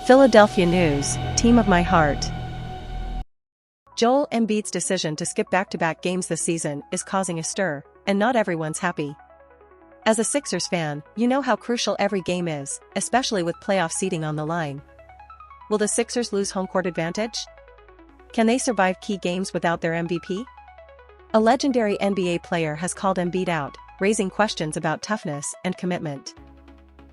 Philadelphia news, team of my heart. Joel Embiid's decision to skip back-to-back games this season is causing a stir, and not everyone's happy. As a Sixers fan, you know how crucial every game is, especially with playoff seeding on the line. Will the Sixers lose home court advantage? Can they survive key games without their MVP? A legendary NBA player has called Embiid out, raising questions about toughness and commitment.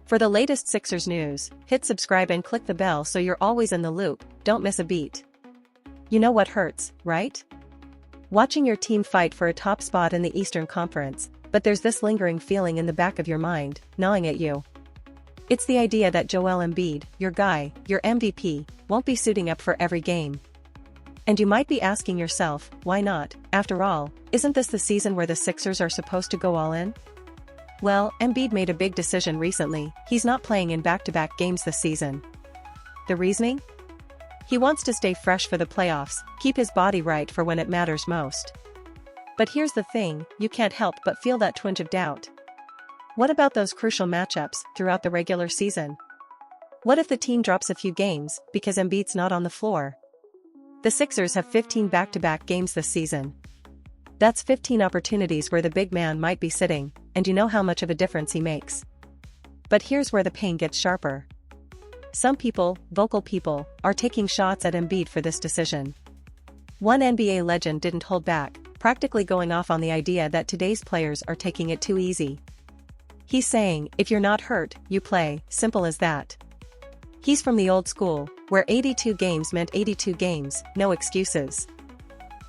For the latest Sixers news, hit subscribe and click the bell so you're always in the loop, don't miss a beat. You know what hurts, right? Watching your team fight for a top spot in the Eastern Conference, but there's this lingering feeling in the back of your mind, gnawing at you. It's the idea that Joel Embiid, your guy, your MVP, won't be suiting up for every game. And you might be asking yourself, why not? After all, isn't this the season where the Sixers are supposed to go all in? Well, Embiid made a big decision recently, he's not playing in back-to-back games this season. The reasoning? He wants to stay fresh for the playoffs, keep his body right for when it matters most. But here's the thing, you can't help but feel that twinge of doubt. What about those crucial matchups throughout the regular season? What if the team drops a few games because Embiid's not on the floor? The Sixers have 15 back-to-back games this season. That's 15 opportunities where the big man might be sitting, and you know how much of a difference he makes. But here's where the pain gets sharper. Some people, vocal people, are taking shots at Embiid for this decision. One NBA legend didn't hold back, practically going off on the idea that today's players are taking it too easy. He's saying, if you're not hurt, you play, simple as that. He's from the old school, where 82 games meant 82 games, no excuses.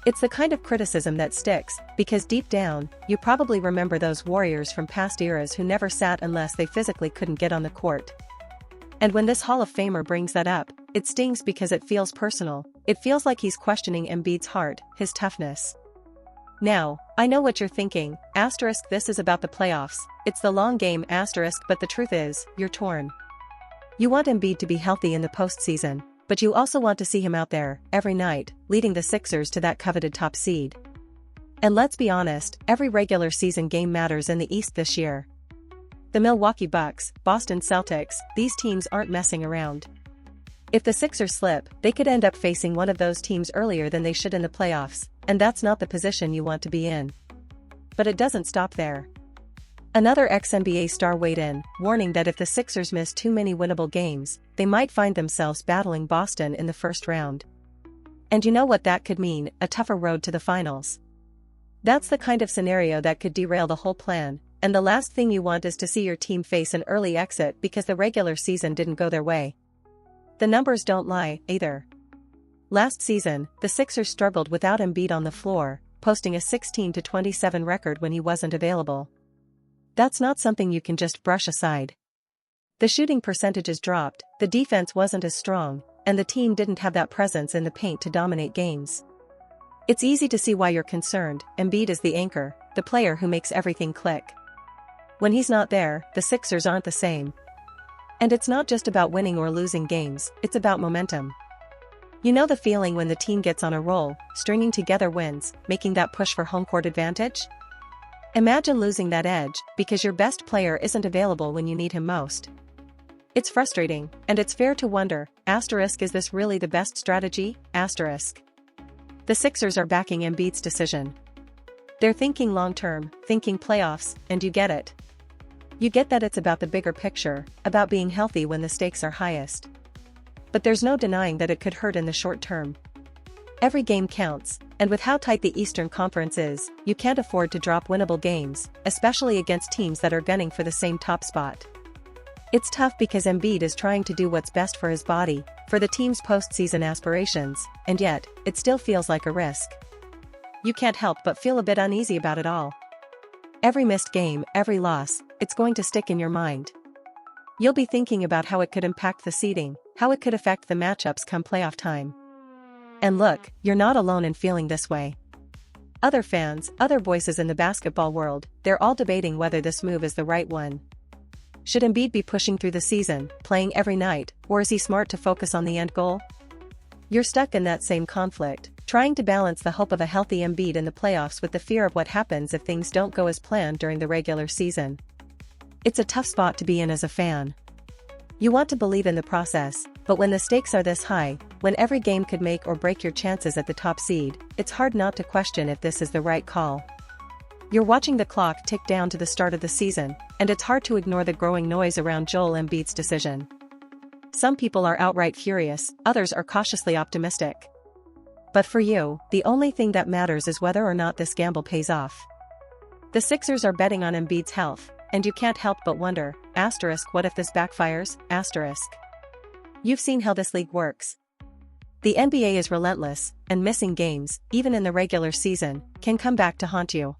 It's the kind of criticism that sticks, because deep down, you probably remember those warriors from past eras who never sat unless they physically couldn't get on the court. And when this Hall of Famer brings that up, it stings because it feels personal, it feels like he's questioning Embiid's heart, his toughness. Now, I know what you're thinking, this is about the playoffs, it's the long game, but the truth is, you're torn. You want Embiid to be healthy in the postseason, but you also want to see him out there, every night, leading the Sixers to that coveted top seed. And let's be honest, every regular season game matters in the East this year. The Milwaukee Bucks, Boston Celtics, these teams aren't messing around. If the Sixers slip, they could end up facing one of those teams earlier than they should in the playoffs, and that's not the position you want to be in. But it doesn't stop there. Another ex-NBA star weighed in, warning that if the Sixers miss too many winnable games, they might find themselves battling Boston in the first round. And you know what that could mean, a tougher road to the finals. That's the kind of scenario that could derail the whole plan, and the last thing you want is to see your team face an early exit because the regular season didn't go their way. The numbers don't lie, either. Last season, the Sixers struggled without Embiid on the floor, posting a 16-27 record when he wasn't available. That's not something you can just brush aside. The shooting percentages dropped, the defense wasn't as strong, and the team didn't have that presence in the paint to dominate games. It's easy to see why you're concerned. Embiid is the anchor, the player who makes everything click. When he's not there, the Sixers aren't the same. And it's not just about winning or losing games, it's about momentum. You know the feeling when the team gets on a roll, stringing together wins, making that push for home court advantage? Imagine losing that edge, because your best player isn't available when you need him most. It's frustrating, and it's fair to wonder, is this really the best strategy? The Sixers are backing Embiid's decision. They're thinking long-term, thinking playoffs, and you get it. You get that it's about the bigger picture, about being healthy when the stakes are highest. But there's no denying that it could hurt in the short term. Every game counts, and with how tight the Eastern Conference is, you can't afford to drop winnable games, especially against teams that are gunning for the same top spot. It's tough because Embiid is trying to do what's best for his body, for the team's postseason aspirations, and yet, it still feels like a risk. You can't help but feel a bit uneasy about it all. Every missed game, every loss, it's going to stick in your mind. You'll be thinking about how it could impact the seeding, how it could affect the matchups come playoff time. And look, you're not alone in feeling this way. Other fans, other voices in the basketball world, they're all debating whether this move is the right one. Should Embiid be pushing through the season, playing every night, or is he smart to focus on the end goal? You're stuck in that same conflict, trying to balance the hope of a healthy Embiid in the playoffs with the fear of what happens if things don't go as planned during the regular season. It's a tough spot to be in as a fan. You want to believe in the process, But when the stakes are this high, when every game could make or break your chances at the top seed, it's hard not to question if this is the right call. You're watching the clock tick down to the start of the season, and it's hard to ignore the growing noise around Joel Embiid's decision. Some people are outright furious, others are cautiously optimistic. But for you, the only thing that matters is whether or not this gamble pays off. The Sixers are betting on Embiid's health, and you can't help but wonder, what if this backfires, You've seen how this league works. The NBA is relentless, and missing games, even in the regular season, can come back to haunt you.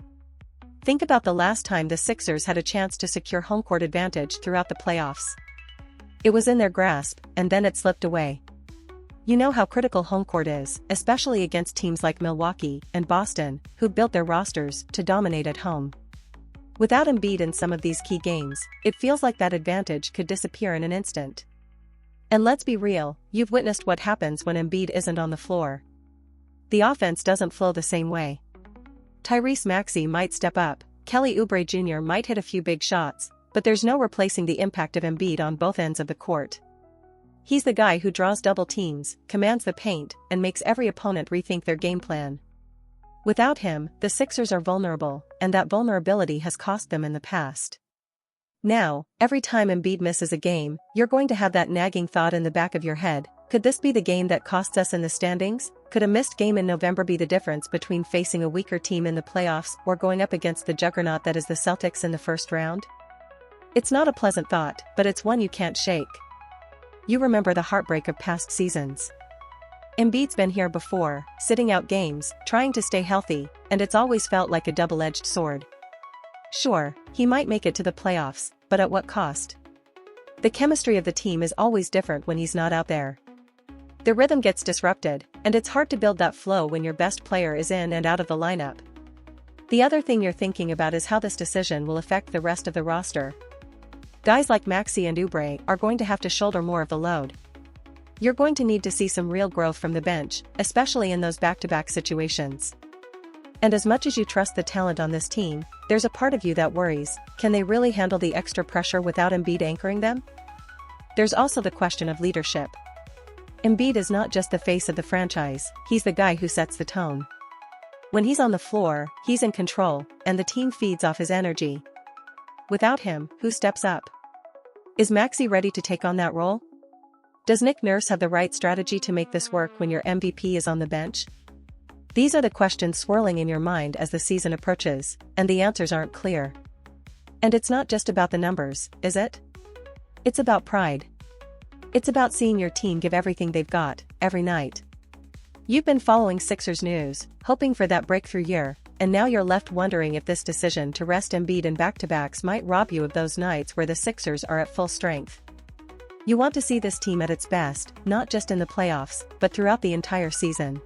Think about the last time the Sixers had a chance to secure home court advantage throughout the playoffs. It was in their grasp, and then it slipped away. You know how critical home court is, especially against teams like Milwaukee and Boston, who built their rosters to dominate at home. Without Embiid in some of these key games, it feels like that advantage could disappear in an instant. And let's be real, you've witnessed what happens when Embiid isn't on the floor. The offense doesn't flow the same way. Tyrese Maxey might step up, Kelly Oubre Jr. might hit a few big shots, but there's no replacing the impact of Embiid on both ends of the court. He's the guy who draws double teams, commands the paint, and makes every opponent rethink their game plan. Without him, the Sixers are vulnerable, and that vulnerability has cost them in the past. Now, every time Embiid misses a game, you're going to have that nagging thought in the back of your head: could this be the game that costs us in the standings? Could a missed game in November be the difference between facing a weaker team in the playoffs or going up against the juggernaut that is the Celtics in the first round? It's not a pleasant thought, but it's one you can't shake. You remember the heartbreak of past seasons. Embiid's been here before, sitting out games, trying to stay healthy, and it's always felt like a double-edged sword. Sure, he might make it to the playoffs, but at what cost? The chemistry of the team is always different when he's not out there. The rhythm gets disrupted, and it's hard to build that flow when your best player is in and out of the lineup. The other thing you're thinking about is how this decision will affect the rest of the roster. Guys like Maxey and Oubre are going to have to shoulder more of the load. You're going to need to see some real growth from the bench, especially in those back-to-back situations. And as much as you trust the talent on this team, there's a part of you that worries: can they really handle the extra pressure without Embiid anchoring them? There's also the question of leadership. Embiid is not just the face of the franchise, he's the guy who sets the tone. When he's on the floor, he's in control, and the team feeds off his energy. Without him, who steps up? Is Maxey ready to take on that role? Does Nick Nurse have the right strategy to make this work when your MVP is on the bench? These are the questions swirling in your mind as the season approaches, and the answers aren't clear. And it's not just about the numbers, is it? It's about pride. It's about seeing your team give everything they've got, every night. You've been following Sixers news, hoping for that breakthrough year, and now you're left wondering if this decision to rest Embiid in back-to-backs might rob you of those nights where the Sixers are at full strength. You want to see this team at its best, not just in the playoffs, but throughout the entire season.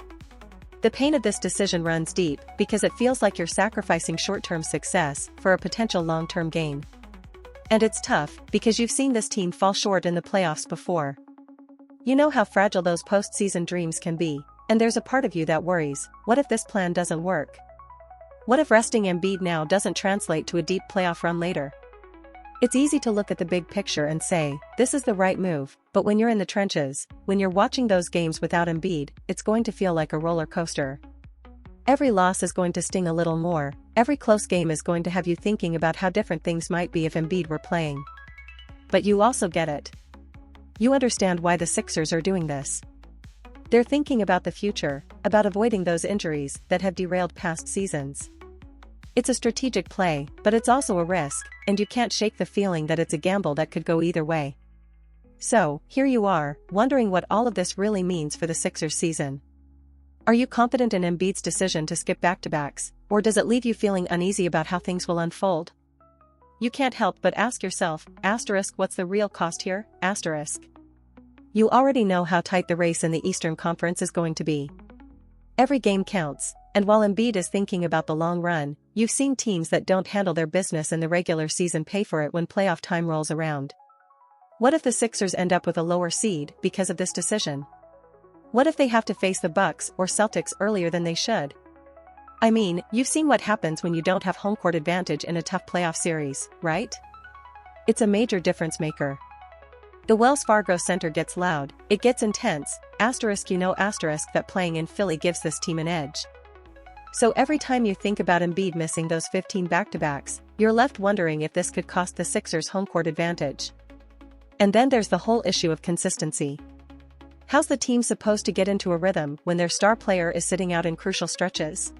The pain of this decision runs deep, because it feels like you're sacrificing short-term success for a potential long-term gain. And it's tough, because you've seen this team fall short in the playoffs before. You know how fragile those postseason dreams can be, and there's a part of you that worries: what if this plan doesn't work? What if resting Embiid now doesn't translate to a deep playoff run later? It's easy to look at the big picture and say, this is the right move, but when you're in the trenches, when you're watching those games without Embiid, it's going to feel like a roller coaster. Every loss is going to sting a little more, every close game is going to have you thinking about how different things might be if Embiid were playing. But you also get it. You understand why the Sixers are doing this. They're thinking about the future, about avoiding those injuries that have derailed past seasons. It's a strategic play, but it's also a risk, and you can't shake the feeling that it's a gamble that could go either way. So, here you are, wondering what all of this really means for the Sixers season. Are you confident in Embiid's decision to skip back-to-backs, or does it leave you feeling uneasy about how things will unfold? You can't help but ask yourself, what's the real cost here, You already know how tight the race in the Eastern Conference is going to be. Every game counts, and while Embiid is thinking about the long run, you've seen teams that don't handle their business in the regular season pay for it when playoff time rolls around. What if the Sixers end up with a lower seed because of this decision? What if they have to face the Bucks or Celtics earlier than they should? I mean, you've seen what happens when you don't have home court advantage in a tough playoff series, right? It's a major difference maker. The Wells Fargo Center gets loud, it gets intense, that playing in Philly gives this team an edge. So every time you think about Embiid missing those 15 back-to-backs, you're left wondering if this could cost the Sixers home court advantage. And then there's the whole issue of consistency. How's the team supposed to get into a rhythm when their star player is sitting out in crucial stretches?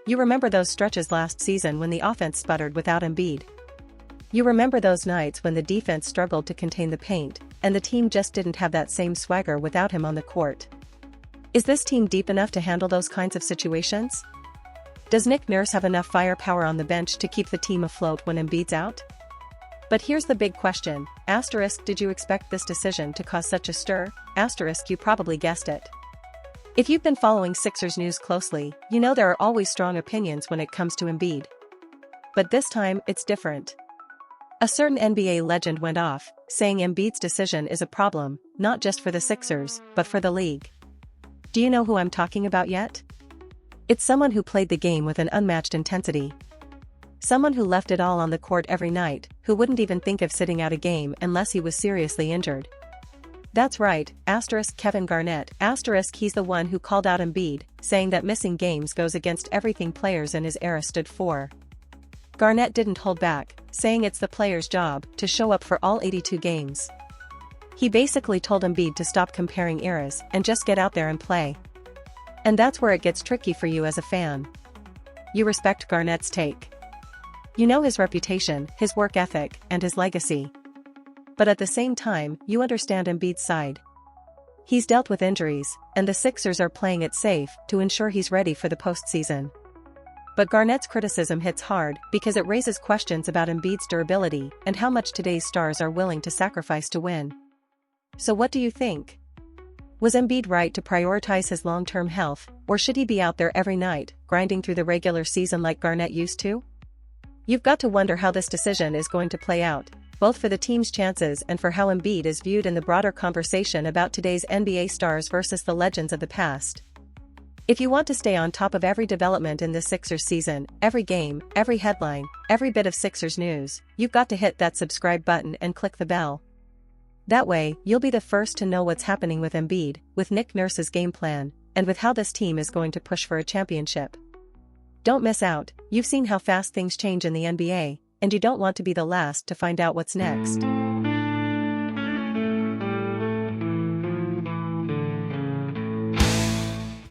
You remember those stretches last season when the offense sputtered without Embiid. You remember those nights when the defense struggled to contain the paint, and the team just didn't have that same swagger without him on the court. Is this team deep enough to handle those kinds of situations? Does Nick Nurse have enough firepower on the bench to keep the team afloat when Embiid's out? But here's the big question, did you expect this decision to cause such a stir? You probably guessed it. If you've been following Sixers news closely, you know there are always strong opinions when it comes to Embiid. But this time, it's different. A certain NBA legend went off, saying Embiid's decision is a problem, not just for the Sixers, but for the league. Do you know who I'm talking about yet? It's someone who played the game with an unmatched intensity. Someone who left it all on the court every night, who wouldn't even think of sitting out a game unless he was seriously injured. That's right, Kevin Garnett, he's the one who called out Embiid, saying that missing games goes against everything players in his era stood for. Garnett didn't hold back, saying it's the player's job to show up for all 82 games. He basically told Embiid to stop comparing eras and just get out there and play. And that's where it gets tricky for you as a fan. You respect Garnett's take. You know his reputation, his work ethic, and his legacy. But at the same time, you understand Embiid's side. He's dealt with injuries, and the Sixers are playing it safe to ensure he's ready for the postseason. But Garnett's criticism hits hard because it raises questions about Embiid's durability and how much today's stars are willing to sacrifice to win. So what do you think? Was Embiid right to prioritize his long-term health, or should he be out there every night, grinding through the regular season like Garnett used to? You've got to wonder how this decision is going to play out, both for the team's chances and for how Embiid is viewed in the broader conversation about today's NBA stars versus the legends of the past. If you want to stay on top of every development in this Sixers season, every game, every headline, every bit of Sixers news, you've got to hit that subscribe button and click the bell. That way, you'll be the first to know what's happening with Embiid, with Nick Nurse's game plan, and with how this team is going to push for a championship. Don't miss out, you've seen how fast things change in the NBA, and you don't want to be the last to find out what's next.